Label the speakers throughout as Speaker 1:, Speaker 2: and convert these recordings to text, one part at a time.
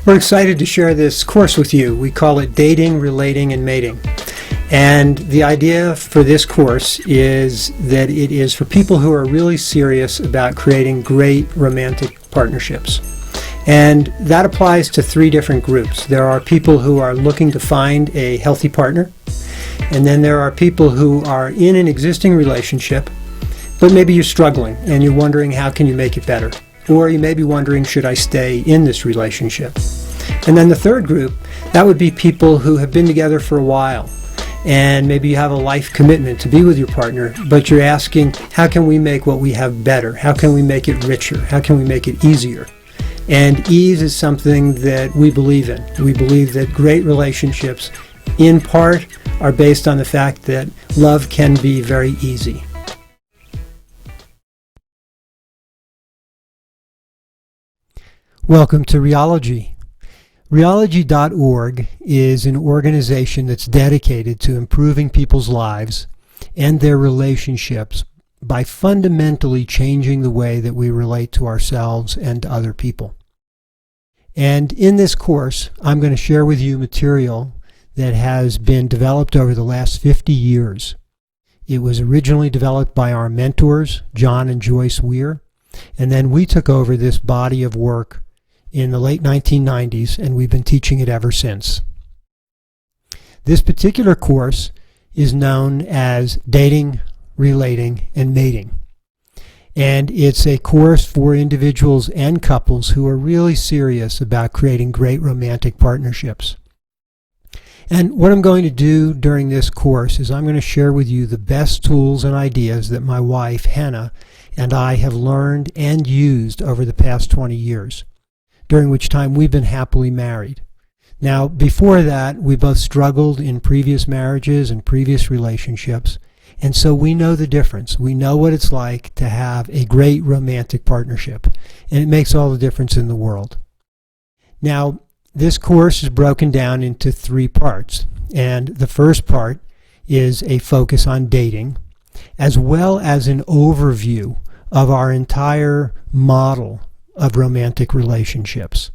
Speaker 1: We're excited to share this course with you. We call it Dating, Relating, and Mating. And the idea for this course is that it is for people who are really serious about creating great romantic partnerships. And that applies to three different groups. There are people who are looking to find a healthy partner. And then there are people who are in an existing relationship, but maybe you're struggling and you're wondering how can you make it better? Or you may be wondering, should I stay in this relationship? And then the third group, that would be people who have been together for a while. And maybe you have a life commitment to be with your partner, but you're asking, how can we make what we have better? How can we make it richer? How can we make it easier? And ease is something that we believe in. We believe that great relationships, in part, are based on the fact that love can be very easy. Welcome to Reology. Reology.org is an organization that's dedicated to improving people's lives and their relationships by fundamentally changing the way that we relate to ourselves and to other people. And in this course, I'm going to share with you material that has been developed over the last 50 years. It was originally developed by our mentors, John and Joyce Weir, and then we took over this body of work in the late 1990s, and we've been teaching it ever since. This particular course is known as Dating, Relating, and Mating. And it's a course for individuals and couples who are really serious about creating great romantic partnerships. And what I'm going to do during this course is I'm going to share with you the best tools and ideas that my wife, Hannah, and I have learned and used over the past 20 years. During which time we've been happily married. Now, before that, we both struggled in previous marriages and previous relationships, and so we know the difference. We know what it's like to have a great romantic partnership, and it makes all the difference in the world. Now, this course is broken down into three parts, and the first part is a focus on dating, as well as an overview of our entire model of romantic relationships.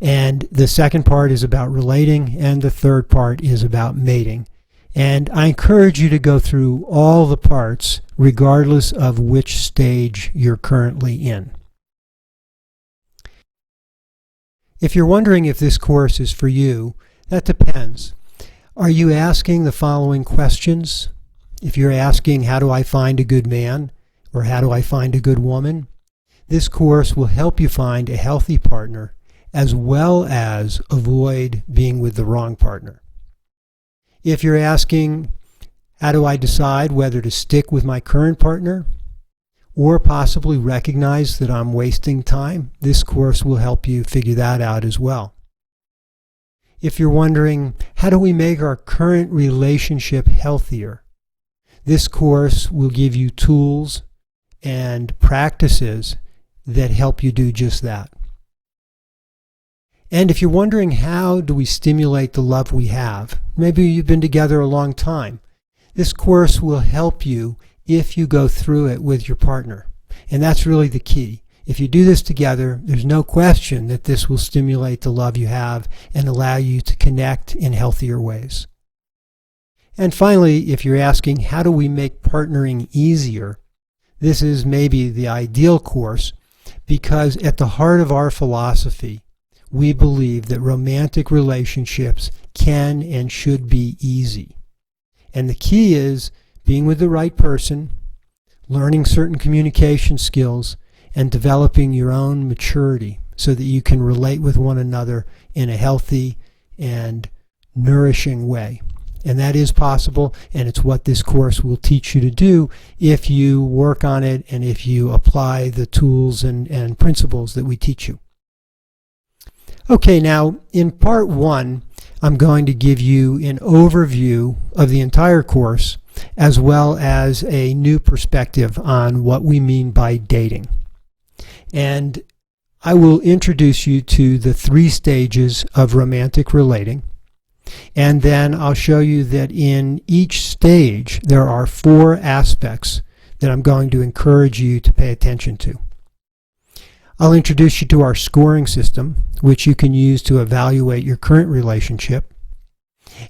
Speaker 1: And the second part is about relating, and the third part is about mating. And I encourage you to go through all the parts regardless of which stage you're currently in. If you're wondering if this course is for you, that depends. Are you asking the following questions? If you're asking, how do I find a good man? Or how do I find a good woman? This course will help you find a healthy partner as well as avoid being with the wrong partner. If you're asking, how do I decide whether to stick with my current partner or possibly recognize that I'm wasting time, this course will help you figure that out as well. If you're wondering, how do we make our current relationship healthier? This course will give you tools and practices that help you do just that. And if you're wondering, how do we stimulate the love we have? Maybe you've been together a long time. This course will help you if you go through it with your partner. And that's really the key. If you do this together, there's no question that this will stimulate the love you have and allow you to connect in healthier ways. And finally, if you're asking, how do we make partnering easier? This is maybe the ideal course, because at the heart of our philosophy, we believe that romantic relationships can and should be easy. And the key is being with the right person, learning certain communication skills, and developing your own maturity so that you can relate with one another in a healthy and nourishing way. And that is possible, and it's what this course will teach you to do if you work on it and if you apply the tools and principles that we teach you. Okay, now in part one, I'm going to give you an overview of the entire course as well as a new perspective on what we mean by dating. And I will introduce you to the three stages of romantic relating. And then I'll show you that in each stage there are 4 aspects that I'm going to encourage you to pay attention to. I'll introduce you to our scoring system, which you can use to evaluate your current relationship.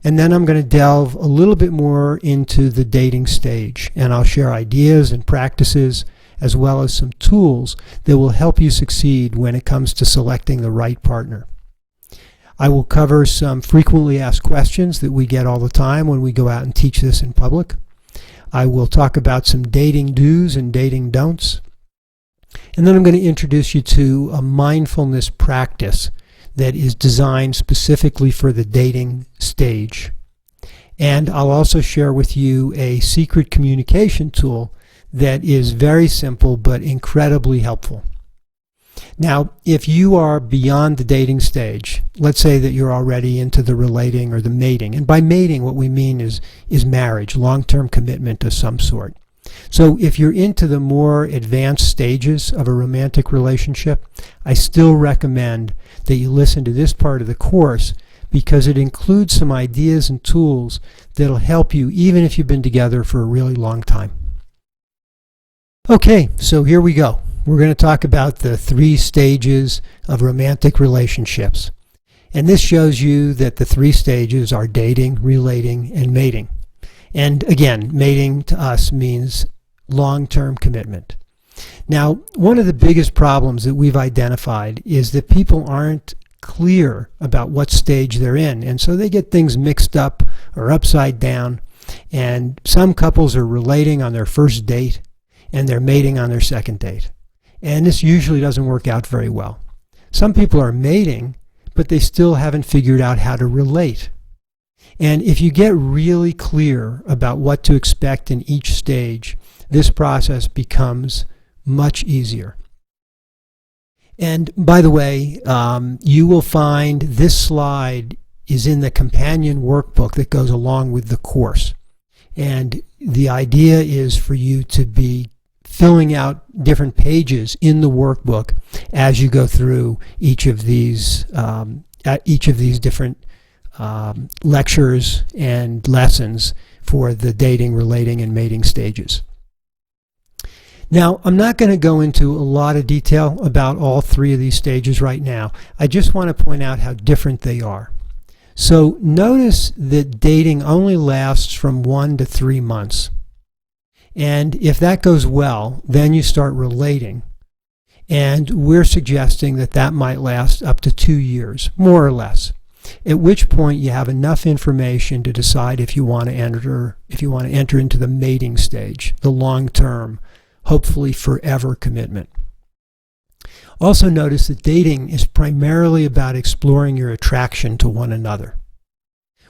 Speaker 1: And then I'm going to delve a little bit more into the dating stage, and I'll share ideas and practices as well as some tools that will help you succeed when it comes to selecting the right partner. I will cover some frequently asked questions that we get all the time when we go out and teach this in public. I will talk about some dating do's and dating don'ts. And then I'm going to introduce you to a mindfulness practice that is designed specifically for the dating stage. And I'll also share with you a secret communication tool that is very simple but incredibly helpful. Now, if you are beyond the dating stage, let's say that you're already into the relating or the mating, and by mating what we mean is marriage, long-term commitment of some sort. So if you're into the more advanced stages of a romantic relationship, I still recommend that you listen to this part of the course because it includes some ideas and tools that'll help you even if you've been together for a really long time. Okay, so here we go. We're going to talk about the 3 stages of romantic relationships. And this shows you that the 3 stages are dating, relating, and mating. And again, mating to us means long-term commitment. Now, one of the biggest problems that we've identified is that people aren't clear about what stage they're in, and so they get things mixed up or upside down. And some couples are relating on their first date, and they're mating on their second date. And this usually doesn't work out very well. Some people are mating, but they still haven't figured out how to relate. And if you get really clear about what to expect in each stage, this process becomes much easier. And by the way, you will find this slide is in the companion workbook that goes along with the course. And the idea is for you to be filling out different pages in the workbook as you go through each of these different lectures and lessons for the dating, relating, and mating stages. Now, I'm not going to go into a lot of detail about all 3 of these stages right now. I just want to point out how different they are. So notice that dating only lasts from 1 to 3 months. And if that goes well, then you start relating. And we're suggesting that that might last up to 2 years, more or less. At which point you have enough information to decide if you want to enter into the mating stage, the long-term, hopefully forever commitment. Also notice that dating is primarily about exploring your attraction to one another,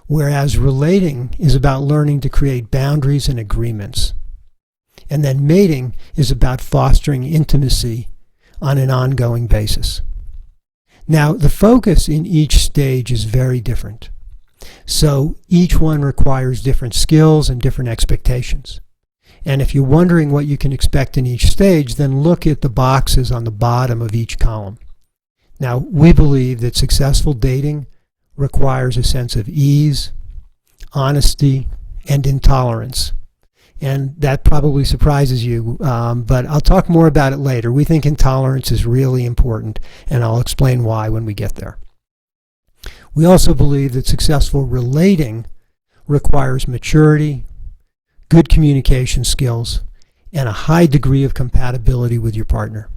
Speaker 1: whereas relating is about learning to create boundaries and agreements. And then mating is about fostering intimacy on an ongoing basis. Now, the focus in each stage is very different. So each one requires different skills and different expectations. And if you're wondering what you can expect in each stage, then look at the boxes on the bottom of each column. Now, we believe that successful dating requires a sense of ease, honesty, and intolerance. And that probably surprises you, but I'll talk more about it later. We think intolerance is really important, and I'll explain why when we get there. We also believe that successful relating requires maturity, good communication skills, and a high degree of compatibility with your partner.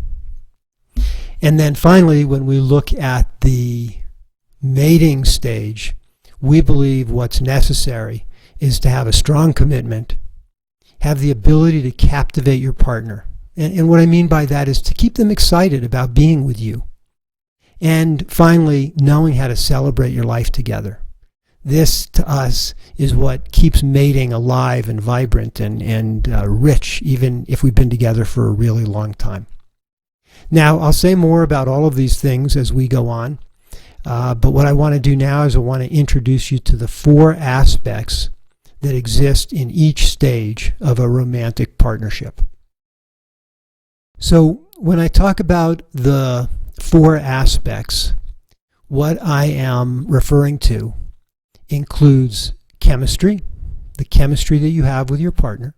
Speaker 1: And then finally, when we look at the mating stage, we believe what's necessary is to have a strong commitment, have the ability to captivate your partner. And what I mean by that is to keep them excited about being with you. And finally, knowing how to celebrate your life together. This, to us, is what keeps mating alive and vibrant and rich, even if we've been together for a really long time. Now, I'll say more about all of these things as we go on, but what I want to do now is I want to introduce you to the 4 aspects that exist in each stage of a romantic partnership. So when I talk about the 4 aspects, what I am referring to includes chemistry, the chemistry that you have with your partner,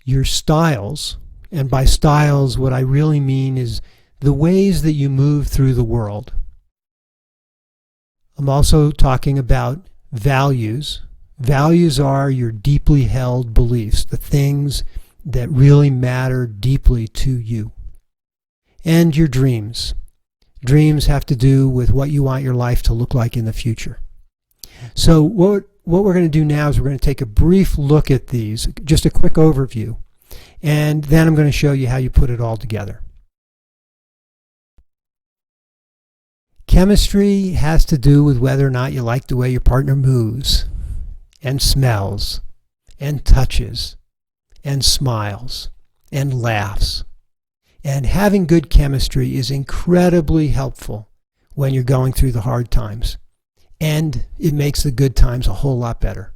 Speaker 1: your styles, and by styles what I really mean is the ways that you move through the world. I'm also talking about values. Values are your deeply held beliefs, the things that really matter deeply to you. And your dreams. Dreams have to do with what you want your life to look like in the future. So what we're going to do now is we're going to take a brief look at these, just a quick overview, and then I'm going to show you how you put it all together. Chemistry has to do with whether or not you like the way your partner moves, and smells, and touches, and smiles, and laughs. And having good chemistry is incredibly helpful when you're going through the hard times. And it makes the good times a whole lot better.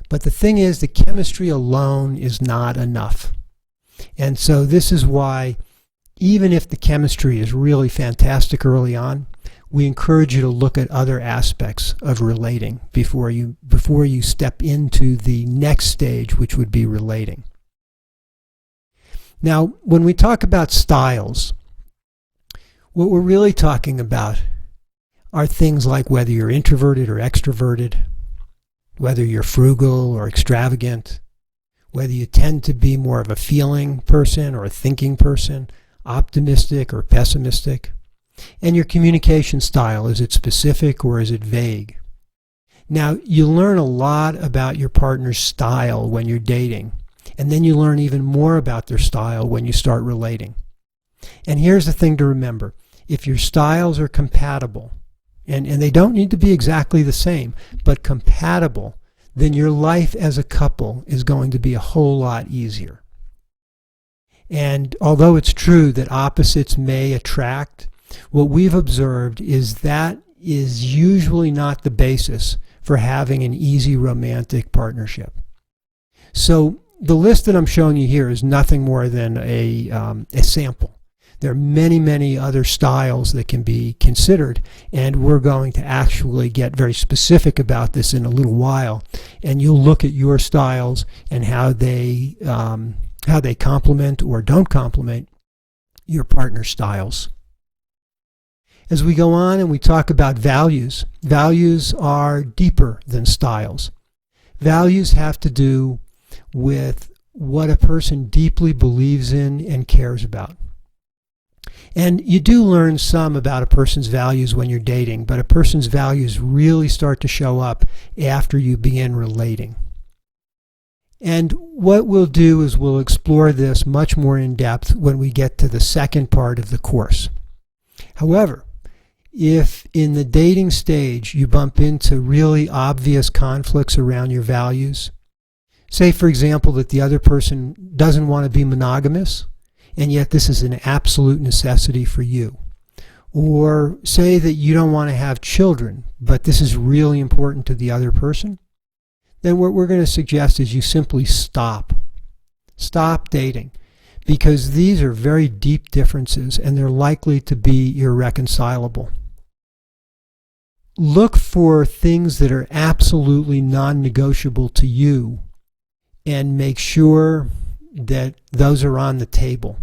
Speaker 1: But the thing is, the chemistry alone is not enough. And so this is why, even if the chemistry is really fantastic early on, we encourage you to look at other aspects of relating before you step into the next stage, which would be relating. Now, when we talk about styles, what we're really talking about are things like whether you're introverted or extroverted, whether you're frugal or extravagant, whether you tend to be more of a feeling person or a thinking person, optimistic or pessimistic, and your communication style. Is it specific or is it vague? Now, you learn a lot about your partner's style when you're dating, and then you learn even more about their style when you start relating. And here's the thing to remember. If your styles are compatible, and they don't need to be exactly the same, but compatible, then your life as a couple is going to be a whole lot easier. And although it's true that opposites may attract, what we've observed is that is usually not the basis for having an easy romantic partnership. So the list that I'm showing you here is nothing more than a sample. There are many, many other styles that can be considered, and we're going to actually get very specific about this in a little while. And you'll look at your styles and how they complement or don't complement your partner's styles. As we go on and we talk about values, values are deeper than styles. Values have to do with what a person deeply believes in and cares about. And you do learn some about a person's values when you're dating, but a person's values really start to show up after you begin relating. And what we'll do is we'll explore this much more in depth when we get to the second part of the course. However, if in the dating stage you bump into really obvious conflicts around your values, say for example that the other person doesn't want to be monogamous, and yet this is an absolute necessity for you. Or say that you don't want to have children, but this is really important to the other person. Then what we're going to suggest is you simply stop. Stop dating. Because these are very deep differences and they're likely to be irreconcilable. Look for things that are absolutely non-negotiable to you and make sure that those are on the table,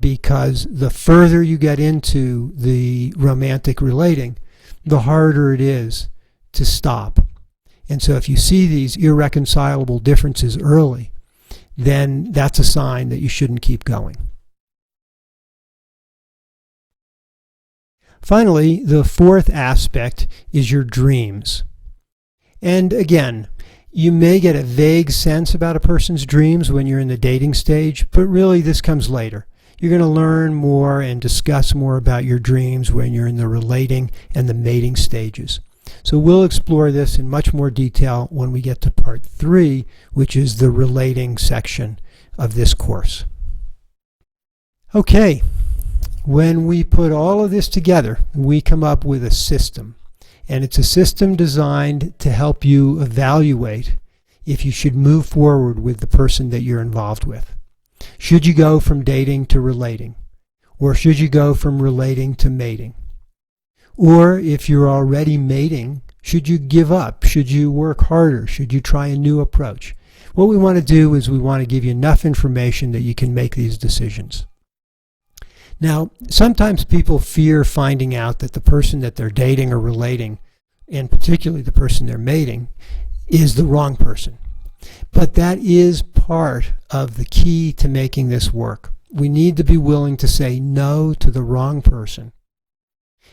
Speaker 1: because the further you get into the romantic relating, the harder it is to stop. And so if you see these irreconcilable differences early, then that's a sign that you shouldn't keep going. Finally, the fourth aspect is your dreams. And again, you may get a vague sense about a person's dreams when you're in the dating stage, but really this comes later. You're going to learn more and discuss more about your dreams when you're in the relating and the mating stages. So we'll explore this in much more detail when we get to part 3, which is the relating section of this course. Okay, when we put all of this together, we come up with a system. And it's a system designed to help you evaluate if you should move forward with the person that you're involved with. Should you go from dating to relating? Or should you go from relating to mating? Or if you're already mating, should you give up? Should you work harder? Should you try a new approach? What we want to do is we want to give you enough information that you can make these decisions. Now, sometimes people fear finding out that the person that they're dating or relating, and particularly the person they're mating, is the wrong person. But that is part of the key to making this work. We need to be willing to say no to the wrong person.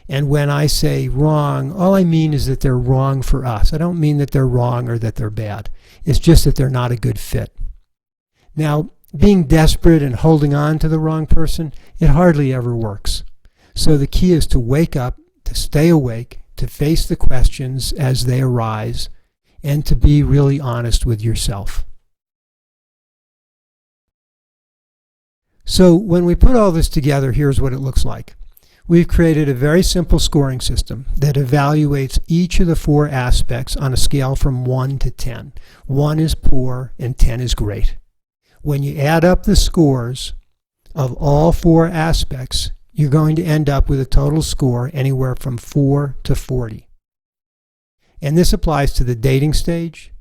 Speaker 1: And when I say wrong, all I mean is that they're wrong for us. I don't mean that they're wrong or that they're bad. It's just that they're not a good fit. Now, being desperate and holding on to the wrong person, it hardly ever works. So the key is to wake up, to stay awake, to face the questions as they arise, and to be really honest with yourself. So when we put all this together, here's what it looks like. We've created a very simple scoring system that evaluates each of the 4 aspects on a scale from 1 to 10. 1 is poor and 10 is great. When you add up the scores of all 4 aspects, you're going to end up with a total score anywhere from 4 to 40. And this applies to the dating stage,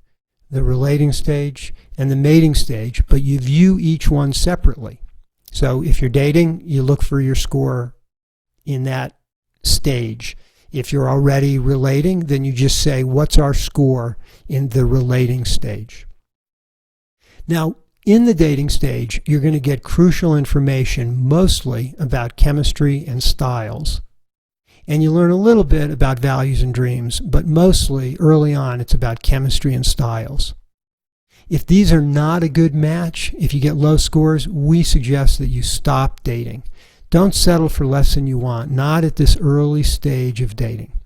Speaker 1: the relating stage, and the mating stage, but you view each one separately. So if you're dating, you look for your score in that stage. If you're already relating, then you just say, what's our score in the relating stage? Now, in the dating stage, you're going to get crucial information mostly about chemistry and styles. And you learn a little bit about values and dreams, but mostly early on it's about chemistry and styles. If these are not a good match, if you get low scores, we suggest that you stop dating. Don't settle for less than you want, not at this early stage of dating.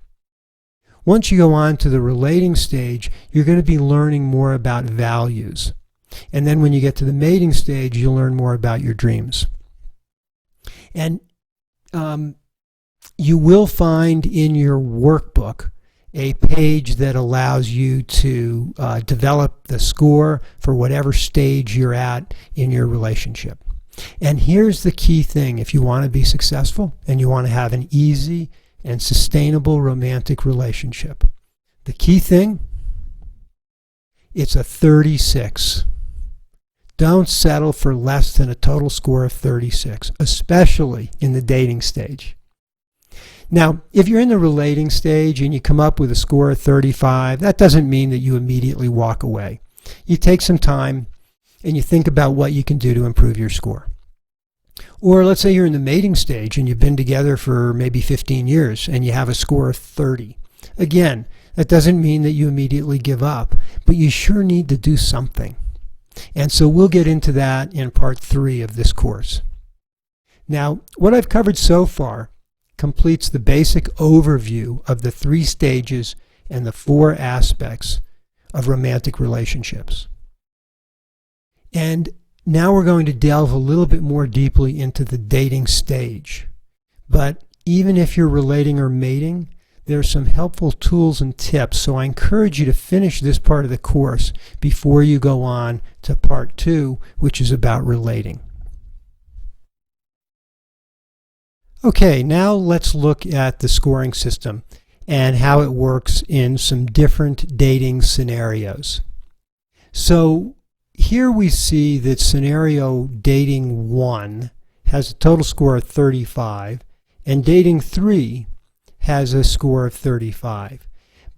Speaker 1: Once you go on to the relating stage, you're going to be learning more about values. And then when you get to the mating stage, you'll learn more about your dreams. And you will find in your workbook a page that allows you to develop the score for whatever stage you're at in your relationship. And here's the key thing if you want to be successful and you want to have an easy and sustainable romantic relationship. The key thing, it's a 36. Don't settle for less than a total score of 36, especially in the dating stage. Now, if you're in the relating stage and you come up with a score of 35, that doesn't mean that you immediately walk away. You take some time and you think about what you can do to improve your score. Or let's say you're in the mating stage and you've been together for maybe 15 years and you have a score of 30. Again, that doesn't mean that you immediately give up, but you sure need to do something. And so we'll get into that in part 3 of this course. Now, what I've covered so far completes the basic overview of the 3 stages and the 4 aspects of romantic relationships. And now we're going to delve a little bit more deeply into the dating stage. But even if you're relating or mating, there are some helpful tools and tips, so I encourage you to finish this part of the course before you go on to part 2, which is about relating. Okay, now let's look at the scoring system and how it works in some different dating scenarios. So here we see that scenario dating 1 has a total score of 35 and dating 3 has a score of 35.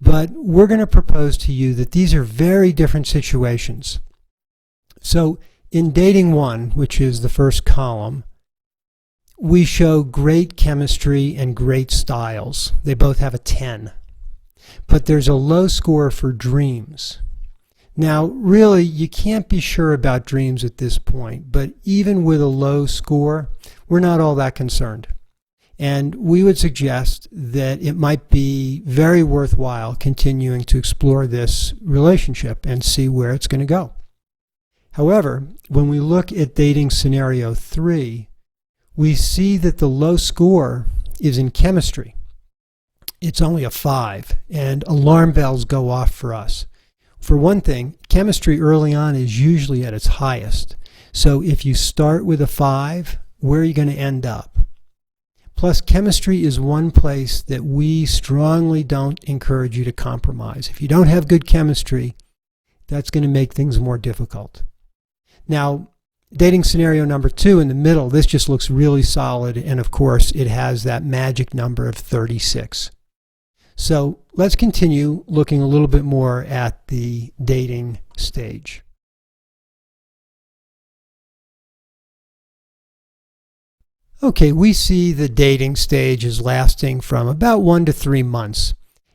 Speaker 1: But we're going to propose to you that these are very different situations. So in dating 1, which is the first column, we show great chemistry and great styles. They both have a 10. But there's a low score for dreams. Now, really, you can't be sure about dreams at this point, but even with a low score, we're not all that concerned. And we would suggest that it might be very worthwhile continuing to explore this relationship and see where it's going to go. However, when we look at dating scenario 3, we see that the low score is in chemistry. It's only a 5, and alarm bells go off for us. For one thing, chemistry early on is usually at its highest. So if you start with a 5, where are you going to end up? Plus, chemistry is one place that we strongly don't encourage you to compromise. If you don't have good chemistry, that's going to make things more difficult. Now, Dating scenario number 2 in the middle, this just looks really solid, and of course it has that magic number of 36. So let's continue looking a little bit more at the dating stage. Okay, we see the dating stage is lasting from about 1 to 3 months,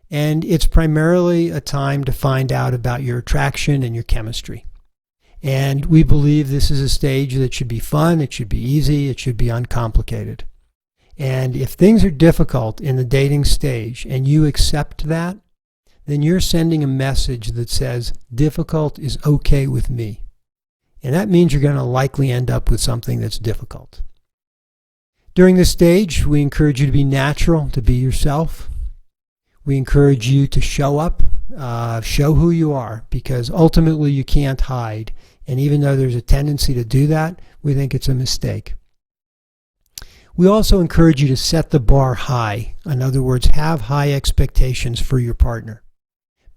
Speaker 1: and it's primarily a time to find out about your attraction and your chemistry. And we believe this is a stage that should be fun, it should be easy, it should be uncomplicated. And if things are difficult in the dating stage and you accept that, then you're sending a message that says, difficult is okay with me. And that means you're going to likely end up with something that's difficult. During this stage, we encourage you to be natural, to be yourself. We encourage you to show up, show who you are, because ultimately you can't hide. And even though there's a tendency to do that, we think it's a mistake. We also encourage you to set the bar high. In other words, have high expectations for your partner,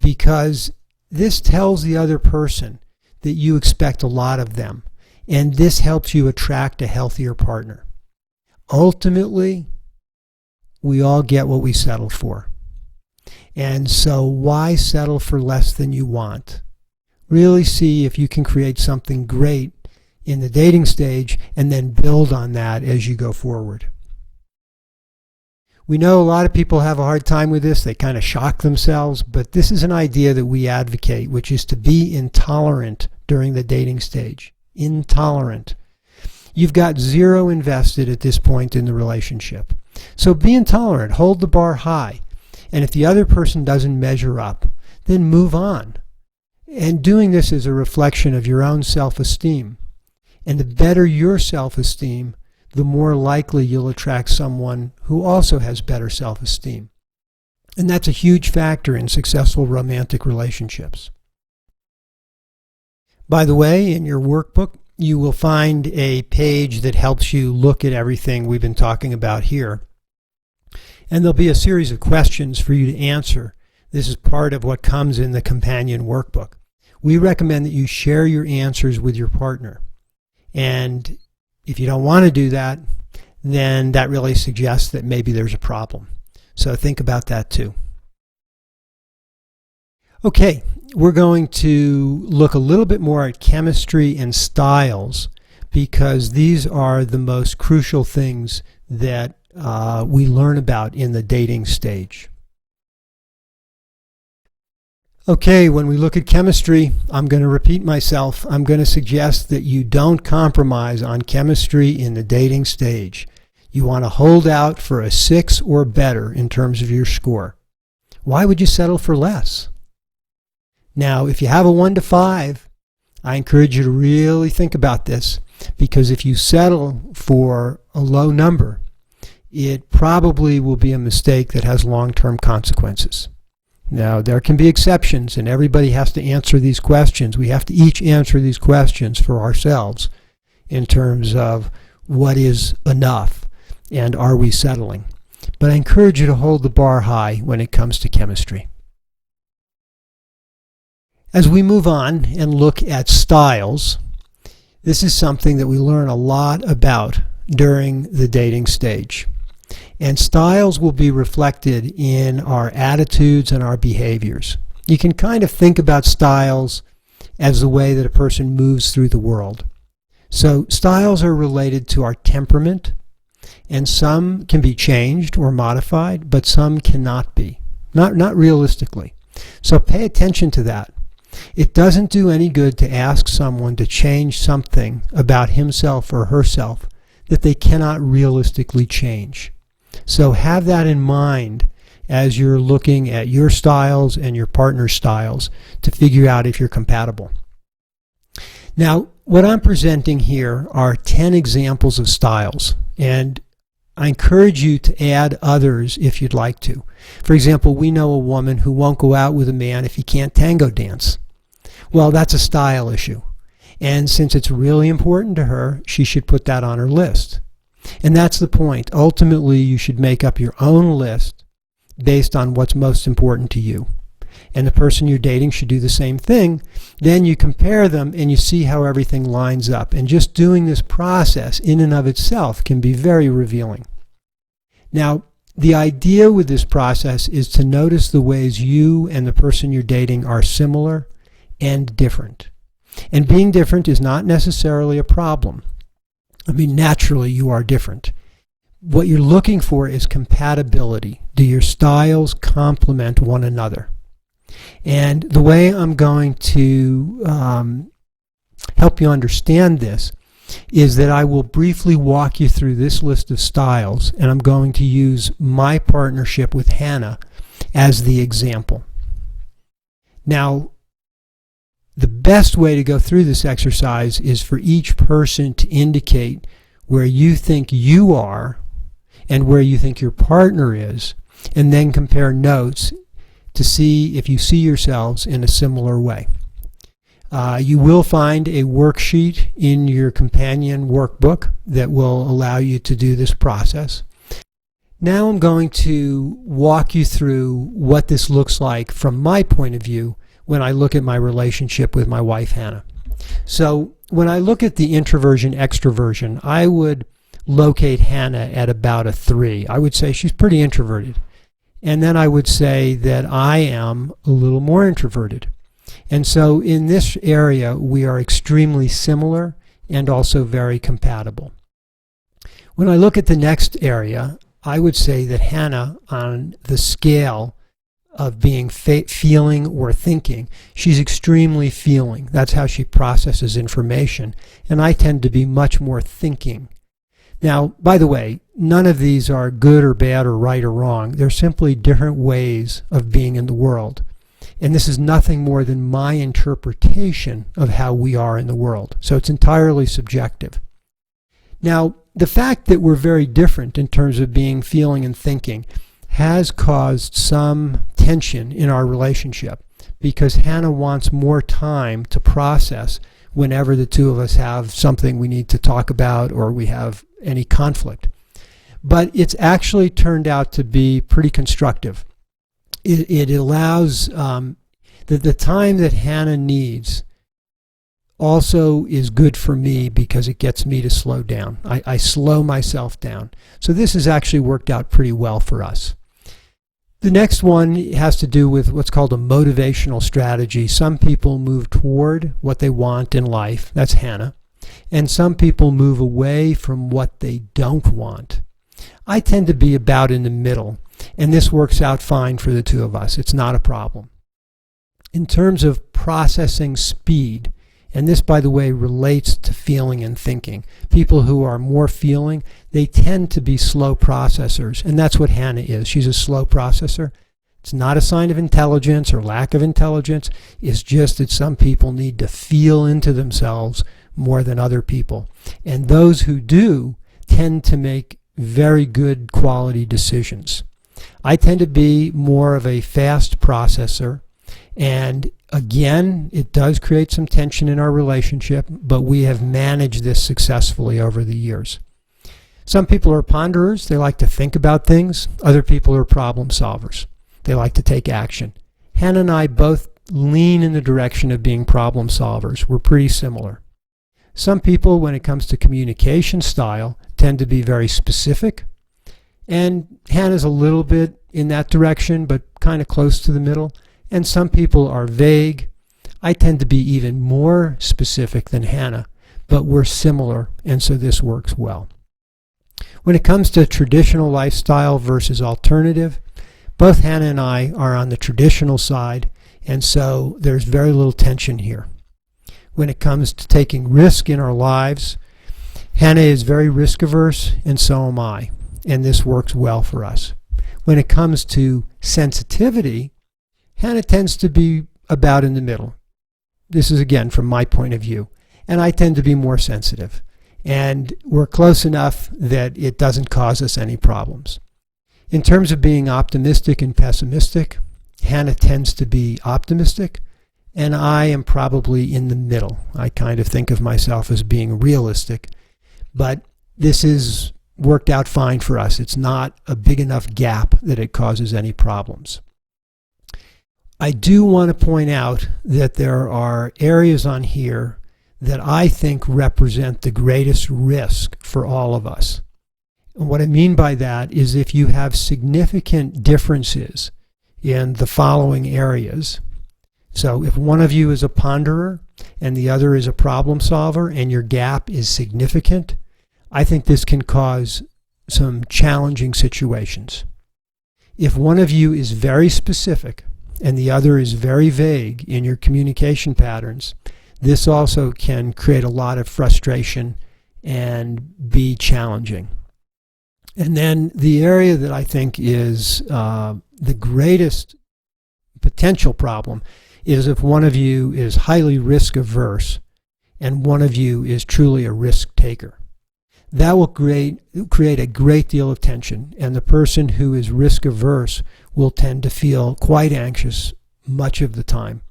Speaker 1: because this tells the other person that you expect a lot of them, and this helps you attract a healthier partner. Ultimately, we all get what we settle for. And so why settle for less than you want? Really see if you can create something great in the dating stage and then build on that as you go forward. We know a lot of people have a hard time with this. They kind of shock themselves, but this is an idea that we advocate, which is to be intolerant during the dating stage. Intolerant. You've got 0 invested at this point in the relationship. So be intolerant. Hold the bar high. And if the other person doesn't measure up, then move on. And doing this is a reflection of your own self-esteem. And the better your self-esteem, the more likely you'll attract someone who also has better self-esteem. And that's a huge factor in successful romantic relationships. By the way, in your workbook, you will find a page that helps you look at everything we've been talking about here. And there'll be a series of questions for you to answer. This is part of what comes in the companion workbook. We recommend that you share your answers with your partner. And if you don't want to do that, then that really suggests that maybe there's a problem. So think about that too. Okay, we're going to look a little bit more at chemistry and styles, because these are the most crucial things that we learn about in the dating stage. Okay, when we look at chemistry, I'm going to repeat myself. I'm going to suggest that you don't compromise on chemistry in the dating stage. You want to hold out for a 6 or better in terms of your score. Why would you settle for less? Now, if you have a 1 to 5, I encourage you to really think about this, because if you settle for a low number, it probably will be a mistake that has long-term consequences. Now, there can be exceptions, and everybody has to answer these questions. We have to each answer these questions for ourselves in terms of what is enough and are we settling. But I encourage you to hold the bar high when it comes to chemistry. As we move on and look at styles, this is something that we learn a lot about during the dating stage. And styles will be reflected in our attitudes and our behaviors. You can kind of think about styles as the way that a person moves through the world. So styles are related to our temperament, and some can be changed or modified, but some cannot be. Not realistically. So pay attention to that. It doesn't do any good to ask someone to change something about himself or herself that they cannot realistically change. So have that in mind as you're looking at your styles and your partner's styles to figure out if you're compatible. Now, what I'm presenting here are 10 examples of styles, and I encourage you to add others if you'd like to. For example, we know a woman who won't go out with a man if he can't tango dance. Well, that's a style issue. And since it's really important to her, she should put that on her list. And that's the point. Ultimately, you should make up your own list based on what's most important to you. and the person you're dating should do the same thing, then you compare them and you see how everything lines up. And just doing this process in and of itself can be very revealing. Now, the idea with this process is to notice the ways you and the person you're dating are similar and different. And being different is not necessarily a problem. I mean, naturally you are different. What you're looking for is compatibility. Do your styles complement one another? And the way I'm going to help you understand this is that I will briefly walk you through this list of styles, and I'm going to use my partnership with Hannah as the example. Now, the best way to go through this exercise is for each person to indicate where you think you are and where you think your partner is, and then compare notes to see if you see yourselves in a similar way. You will find a worksheet in your companion workbook that will allow you to do this process. Now I'm going to walk you through what this looks like from my point of view when I look at my relationship with my wife, Hannah. So when I look at the introversion extroversion, I would locate Hannah at about a 3. I would say she's pretty introverted. And then I would say that I am a little more introverted. And so in this area, we are extremely similar and also very compatible. When I look at the next area, I would say that Hannah, on the scale of being feeling or thinking, she's extremely feeling. That's how she processes information. And I tend to be much more thinking. Now, by the way, none of these are good or bad or right or wrong. They're simply different ways of being in the world. And this is nothing more than my interpretation of how we are in the world. So it's entirely subjective. Now, the fact that we're very different in terms of being feeling and thinking has caused some tension in our relationship because Hannah wants more time to process whenever the two of us have something we need to talk about or we have any conflict. But it's actually turned out to be pretty constructive. It allows the time that Hannah needs also is good for me because it gets me to slow down. I slow myself down. So this has actually worked out pretty well for us. The next one has to do with what's called a motivational strategy. Some people move toward what they want in life. That's Hannah. And some people move away from what they don't want. I tend to be about in the middle. And this works out fine for the two of us. It's not a problem. In terms of processing speed, and this, by the way, relates to feeling and thinking. People who are more feeling, they tend to be slow processors. And that's what Hannah is. She's a slow processor. It's not a sign of intelligence or lack of intelligence. It's just that some people need to feel into themselves more than other people. And those who do tend to make very good quality decisions. I tend to be more of a fast processor, and again, it does create some tension in our relationship, but we have managed this successfully over the years. Some people are ponderers. They like to think about things. Other people are problem solvers. They like to take action. Hannah and I both lean in the direction of being problem solvers. We're pretty similar. Some people, when it comes to communication style, tend to be very specific. And Hannah's a little bit in that direction, but kind of close to the middle. And some people are vague. I tend to be even more specific than Hannah, but we're similar, and so this works well. When it comes to traditional lifestyle versus alternative, both Hannah and I are on the traditional side, and so there's very little tension here. When it comes to taking risk in our lives, Hannah is very risk averse, and so am I. And this works well for us. When it comes to sensitivity, Hannah tends to be about in the middle. This is again from my point of view. And I tend to be more sensitive. And we're close enough that it doesn't cause us any problems. In terms of being optimistic and pessimistic, Hannah tends to be optimistic, and I am probably in the middle. I kind of think of myself as being realistic, but this is worked out fine for us. It's not a big enough gap that it causes any problems. I do want to point out that there are areas on here that I think represent the greatest risk for all of us. And what I mean by that is if you have significant differences in the following areas. So if one of you is a ponderer and the other is a problem solver and your gap is significant, I think this can cause some challenging situations. If one of you is very specific and the other is very vague in your communication patterns, this also can create a lot of frustration and be challenging. And then the area that I think is the greatest potential problem is if one of you is highly risk averse and one of you is truly a risk taker. That will create a great deal of tension, and the person who is risk averse will tend to feel quite anxious much of the time,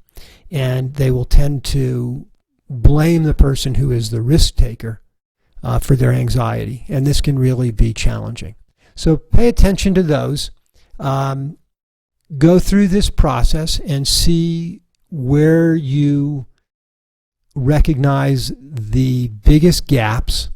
Speaker 1: and they will tend to blame the person who is the risk taker for their anxiety, and this can really be challenging. So pay attention to those. Go through this process and see where you recognize the biggest gaps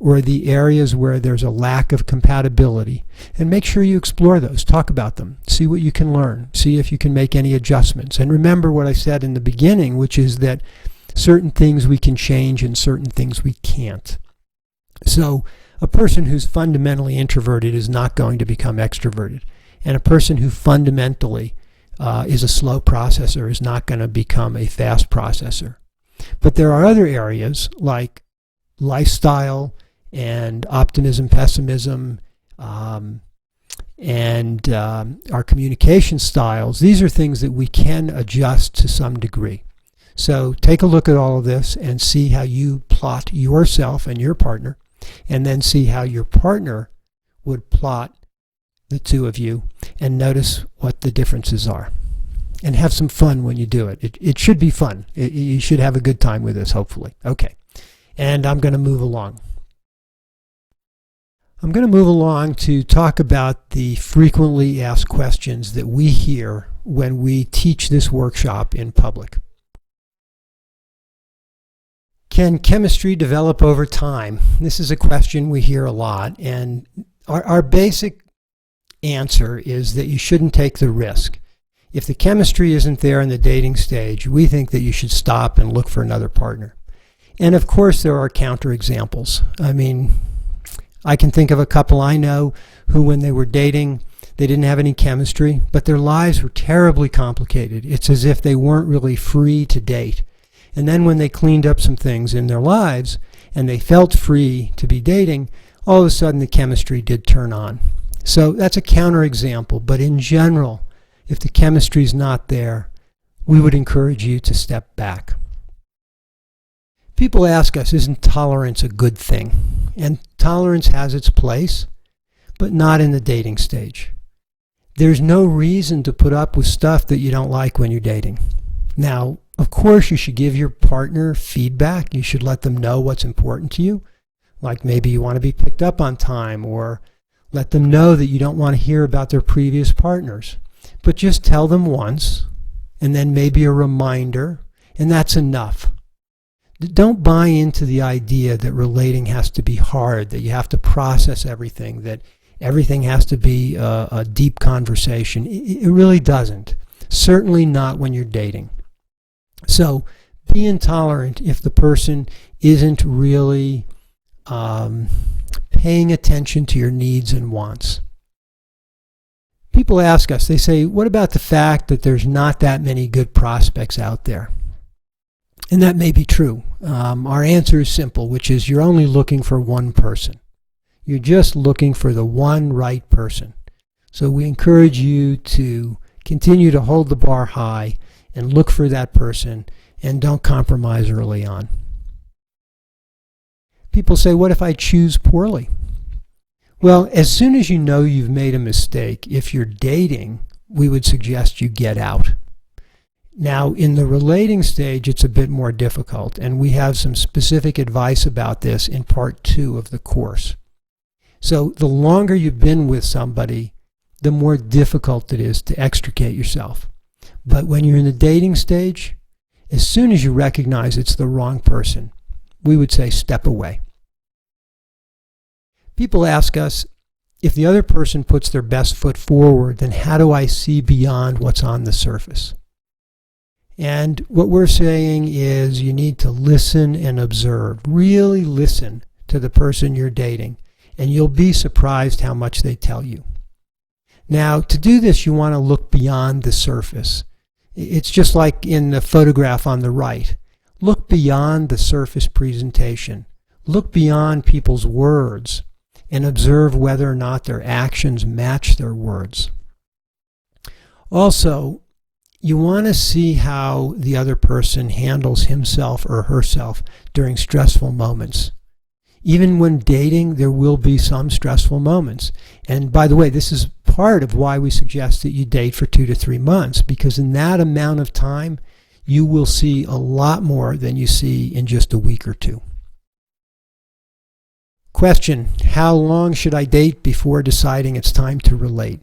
Speaker 1: or the areas where there's a lack of compatibility, and make sure you explore those. Talk about them. See what you can learn. See if you can make any adjustments. And remember what I said in the beginning, which is that certain things we can change and certain things we can't. So a person who's fundamentally introverted is not going to become extroverted, and a person who fundamentally is a slow processor is not going to become a fast processor. But there are other areas like lifestyle and optimism, pessimism, and our communication styles. These are things that we can adjust to some degree. So take a look at all of this and see how you plot yourself and your partner, and then see how your partner would plot the two of you, and notice what the differences are. And have some fun when you do it. It should be fun. You should have a good time with this, hopefully. Okay. And I'm going to move along. I'm going to move along to talk about the frequently asked questions that we hear when we teach this workshop in public. Can chemistry develop over time? This is a question we hear a lot, and our basic answer is that you shouldn't take the risk. If the chemistry isn't there in the dating stage, we think that you should stop and look for another partner. And of course there are counterexamples. I mean, I can think of a couple I know who, when they were dating, they didn't have any chemistry, but their lives were terribly complicated. It's as if they weren't really free to date. And then when they cleaned up some things in their lives and they felt free to be dating, all of a sudden the chemistry did turn on. So that's a counterexample, but in general, if the chemistry is not there, we would encourage you to step back. People ask us, isn't tolerance a good thing? And tolerance has its place, but not in the dating stage. There's no reason to put up with stuff that you don't like when you're dating. Now, of course, you should give your partner feedback. You should let them know what's important to you. Like maybe you want to be picked up on time, or let them know that you don't want to hear about their previous partners. But just tell them once, and then maybe a reminder, and that's enough. Don't buy into the idea that relating has to be hard, that you have to process everything, that everything has to be a deep conversation. It really doesn't. Certainly not when you're dating. So be intolerant if the person isn't really paying attention to your needs and wants. People ask us, they say, what about the fact that there's not that many good prospects out there? And that may be true. Our answer is simple, which is you're only looking for one person. You're just looking for the one right person. So we encourage you to continue to hold the bar high and look for that person, and don't compromise early on. People say, what if I choose poorly? Well, as soon as you know you've made a mistake, if you're dating, we would suggest you get out. Now, in the relating stage, it's a bit more difficult, and we have some specific advice about this in part 2 of the course. So the longer you've been with somebody, the more difficult it is to extricate yourself. But when you're in the dating stage, as soon as you recognize it's the wrong person, we would say step away. People ask us, if the other person puts their best foot forward, then how do I see beyond what's on the surface? And what we're saying is you need to listen and observe. Really listen to the person you're dating, and you'll be surprised how much they tell you. Now, to do this, you want to look beyond the surface. It's just like in the photograph on the right. Look beyond the surface presentation. Look beyond people's words and observe whether or not their actions match their words. Also, you want to see how the other person handles himself or herself during stressful moments. Even when dating, there will be some stressful moments. And by the way, this is part of why we suggest that you date for 2 to 3 months, because in that amount of time, you will see a lot more than you see in just a week or two. Question: how long should I date before deciding it's time to relate?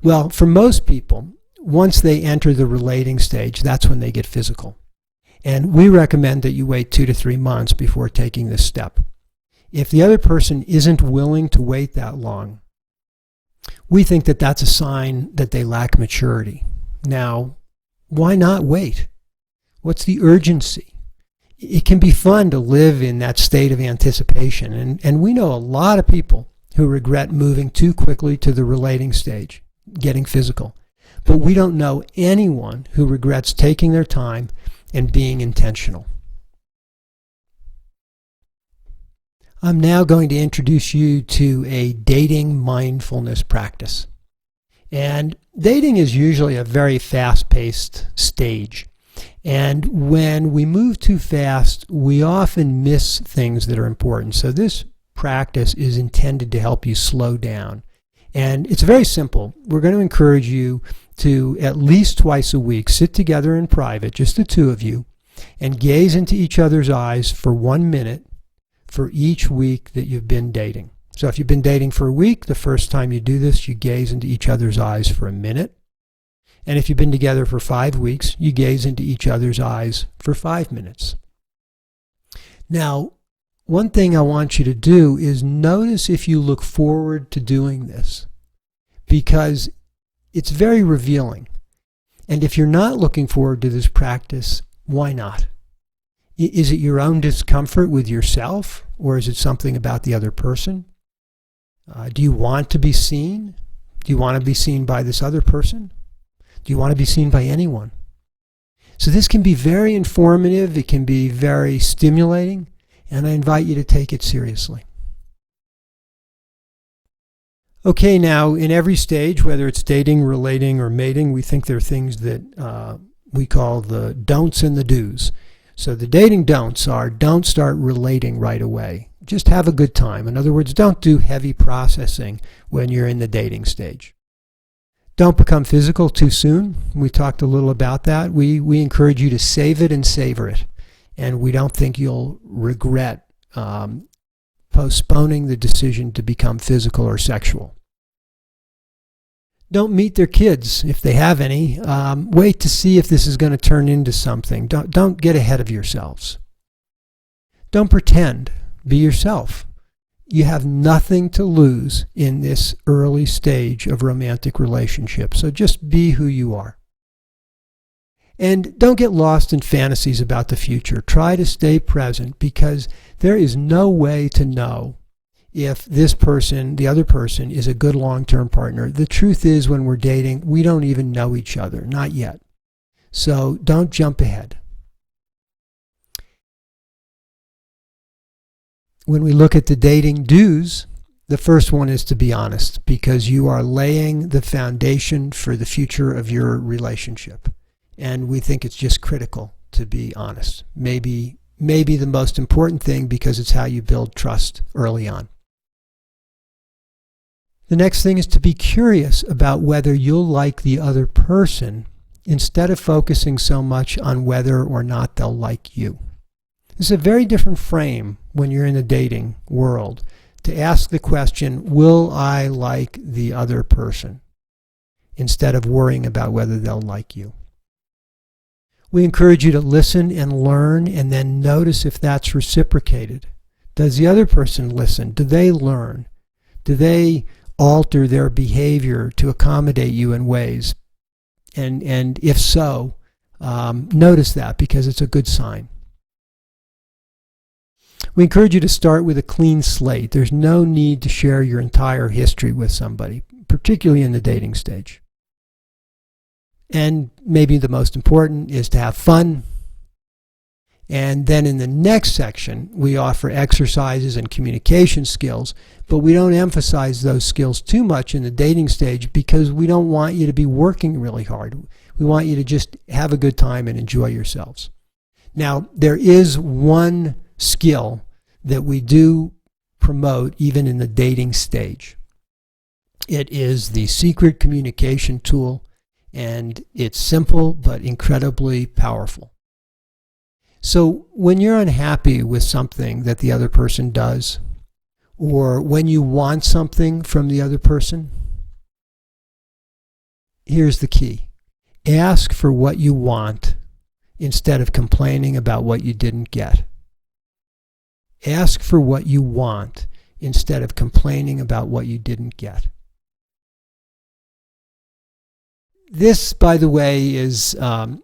Speaker 1: Well, for most people, once they enter the relating stage, that's when they get physical. And we recommend that you wait 2 to 3 months before taking this step. If the other person isn't willing to wait that long, we think that that's a sign that they lack maturity. Now, why not wait? What's the urgency? It can be fun to live in that state of anticipation, and we know a lot of people who regret moving too quickly to the relating stage, getting physical. But we don't know anyone who regrets taking their time and being intentional. I'm now going to introduce you to a dating mindfulness practice. And dating is usually a very fast-paced stage. And when we move too fast, we often miss things that are important. So this practice is intended to help you slow down. And it's very simple. We're going to encourage you to at least twice a week sit together in private, just the two of you, and gaze into each other's eyes for 1 minute for each week that you've been dating. So if you've been dating for a week, the first time you do this, you gaze into each other's eyes for a minute. And if you've been together for 5 weeks, you gaze into each other's eyes for 5 minutes. Now, one thing I want you to do is notice if you look forward to doing this, because it's very revealing. And if you're not looking forward to this practice, why not? Is it your own discomfort with yourself, or is it something about the other person? Do you want to be seen? Do you want to be seen by this other person? Do you want to be seen by anyone? So this can be very informative. It can be very stimulating, and I invite you to take it seriously. Okay, now in every stage, whether it's dating, relating, or mating, we think there are things that we call the don'ts and the do's. So the dating don'ts are: don't start relating right away. Just have a good time. In other words, don't do heavy processing when you're in the dating stage. Don't become physical too soon. We talked a little about that. We encourage you to save it and savor it. And we don't think you'll regret postponing the decision to become physical or sexual. Don't meet their kids if they have any. Wait to see if this is going to turn into something. Don't get ahead of yourselves. Don't pretend. Be yourself. You have nothing to lose in this early stage of romantic relationship. So just be who you are. And don't get lost in fantasies about the future. Try to stay present, because there is no way to know if this person, the other person, is a good long-term partner. The truth is, when we're dating, we don't even know each other, not yet. So don't jump ahead. When we look at the dating do's, the first one is to be honest, because you are laying the foundation for the future of your relationship. And we think it's just critical to be honest. Maybe the most important thing, because it's how you build trust early on. The next thing is to be curious about whether you'll like the other person, instead of focusing so much on whether or not they'll like you. This is a very different frame when you're in the dating world, to ask the question, will I like the other person, instead of worrying about whether they'll like you. We encourage you to listen and learn, and then notice if that's reciprocated. Does the other person listen? Do they learn? Do they alter their behavior to accommodate you in ways? And if so, notice that, because it's a good sign. We encourage you to start with a clean slate. There's no need to share your entire history with somebody, particularly in the dating stage. And maybe the most important is to have fun. And then in the next section, we offer exercises and communication skills, but we don't emphasize those skills too much in the dating stage because we don't want you to be working really hard. We want you to just have a good time and enjoy yourselves. Now, there is one skill that we do promote even in the dating stage. It is the secret communication tool, and it's simple but incredibly powerful. So when you're unhappy with something that the other person does, or when you want something from the other person, here's the key. Ask for what you want instead of complaining about what you didn't get. Ask for what you want instead of complaining about what you didn't get. This, by the way, is a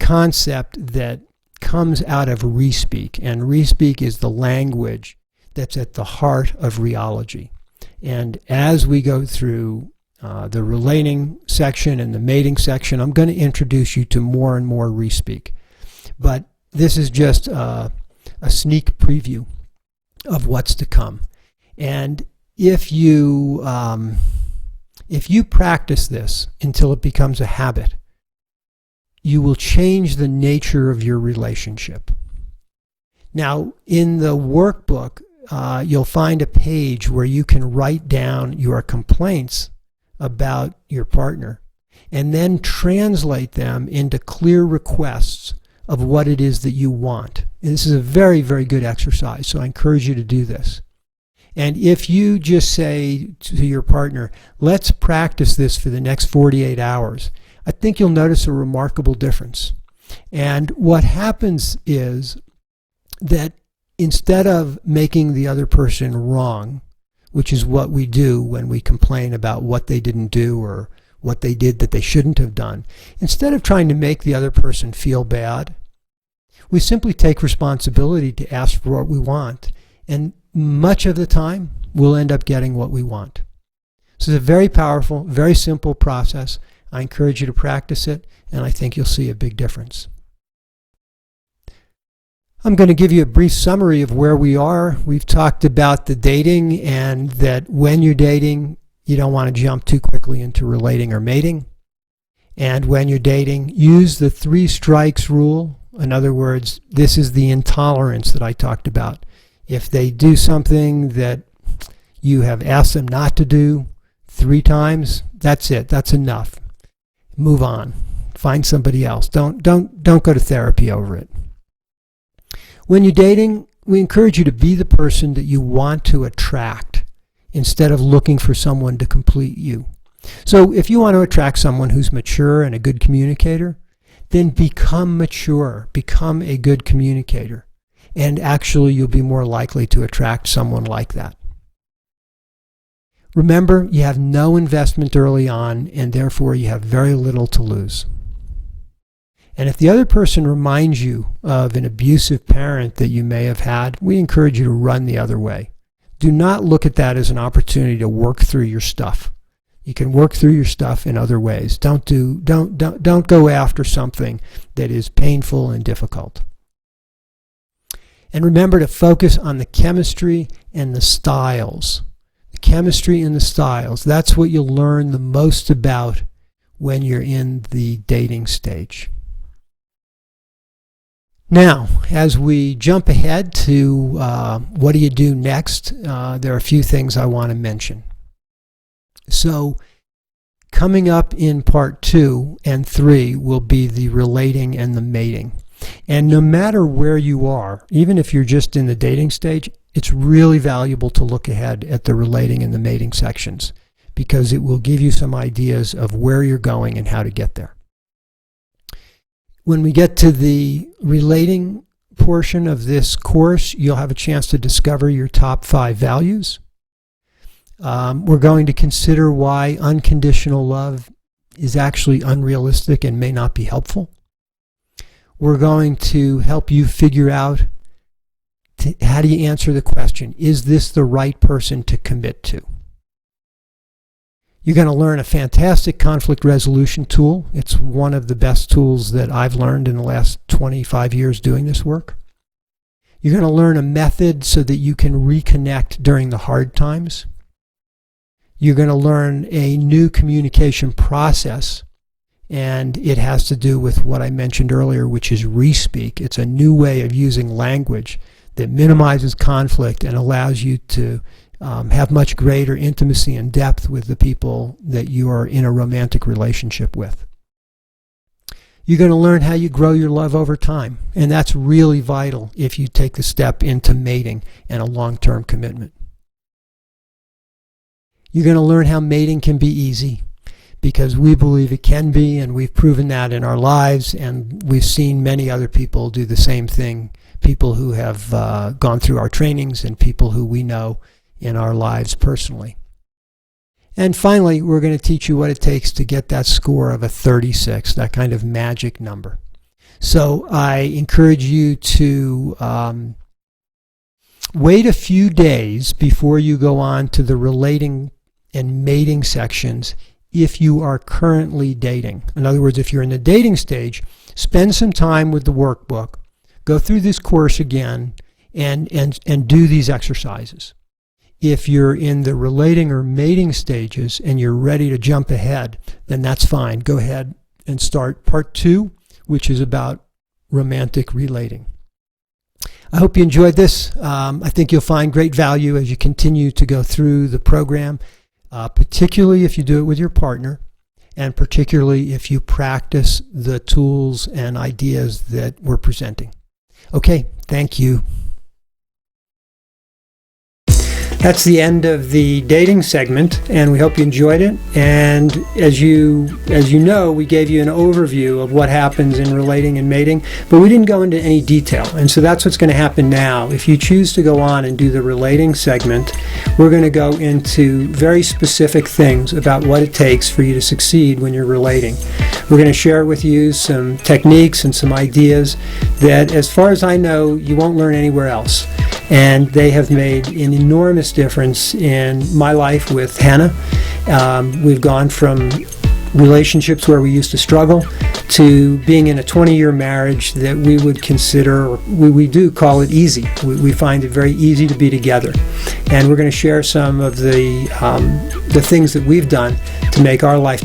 Speaker 1: concept that comes out of Re-Speak, and Re-Speak is the language that's at the heart of Reology. And as we go through the relating section and the mating section, I'm going to introduce you to more and more Re-Speak. But this is just a sneak preview of what's to come. And if you practice this until it becomes a habit, you will change the nature of your relationship. Now, in the workbook, you'll find a page where you can write down your complaints about your partner and then translate them into clear requests of what it is that you want. And this is a very, very good exercise, so I encourage you to do this. And if you just say to your partner, let's practice this for the next 48 hours, I think you'll notice a remarkable difference. And what happens is that instead of making the other person wrong, which is what we do when we complain about what they didn't do or what they did that they shouldn't have done, instead of trying to make the other person feel bad, we simply take responsibility to ask for what we want. And much of the time, we'll end up getting what we want. So it's a very powerful, very simple process. I encourage you to practice it, and I think you'll see a big difference. I'm going to give you a brief summary of where we are. We've talked about the dating, and that when you're dating, you don't want to jump too quickly into relating or mating. And when you're dating, use the 3 strikes rule. In other words, this is the intolerance that I talked about. If they do something that you have asked them not to do 3 times, that's it. That's enough. Move on. Find somebody else. Don't go to therapy over it. When you're dating, we encourage you to be the person that you want to attract instead of looking for someone to complete you. So if you want to attract someone who's mature and a good communicator, then become mature, become a good communicator. And actually, you'll be more likely to attract someone like that. Remember, you have no investment early on, and therefore you have very little to lose. And if the other person reminds you of an abusive parent that you may have had, we encourage you to run the other way. Do not look at that as an opportunity to work through your stuff. You can work through your stuff in other ways. Don't go after something that is painful and difficult. And remember to focus on the chemistry and the styles. The chemistry and the styles. That's what you'll learn the most about when you're in the dating stage. Now, as we jump ahead to what do you do next, there are a few things I want to mention. So, coming up in part 2 and 3 will be the relating and the mating. And no matter where you are, even if you're just in the dating stage, it's really valuable to look ahead at the relating and the mating sections, because it will give you some ideas of where you're going and how to get there. When we get to the relating portion of this course, you'll have a chance to discover your top 5 values. We're going to consider why unconditional love is actually unrealistic and may not be helpful. We're going to help you figure out how do you answer the question, is this the right person to commit to? You're going to learn a fantastic conflict resolution tool. It's one of the best tools that I've learned in the last 25 years doing this work. You're going to learn a method so that you can reconnect during the hard times. You're going to learn a new communication process, and it has to do with what I mentioned earlier, which is re-speak. It's a new way of using language that minimizes conflict and allows you to have much greater intimacy and depth with the people that you are in a romantic relationship with. You're going to learn how you grow your love over time, and that's really vital if you take the step into mating and a long-term commitment. You're going to learn how mating can be easy, because we believe it can be, and we've proven that in our lives, and we've seen many other people do the same thing, people who have gone through our trainings and people who we know in our lives personally. And finally, we're going to teach you what it takes to get that score of a 36, that kind of magic number. So I encourage you to wait a few days before you go on to the relating and mating sections if you are currently dating. In other words, if you're in the dating stage, spend some time with the workbook, go through this course again, and do these exercises. If you're in the relating or mating stages and you're ready to jump ahead, then that's fine. Go ahead and start part 2, which is about romantic relating. I hope you enjoyed this. I think you'll find great value as you continue to go through the program, particularly if you do it with your partner, and particularly if you practice the tools and ideas that we're presenting. Okay, thank you. That's the end of the dating segment, and we hope you enjoyed it. And as you know, we gave you an overview of what happens in relating and mating, but we didn't go into any detail. And so that's what's going to happen now. If you choose to go on and do the relating segment, we're going to go into very specific things about what it takes for you to succeed when you're relating. We're going to share with you some techniques and some ideas that, as far as I know, you won't learn anywhere else. And they have made an enormous difference in my life with Hannah. We've gone from relationships where we used to struggle to being in a 20-year marriage that we would consider, we do call it easy. We find it very easy to be together. And we're going to share some of the things that we've done to make our life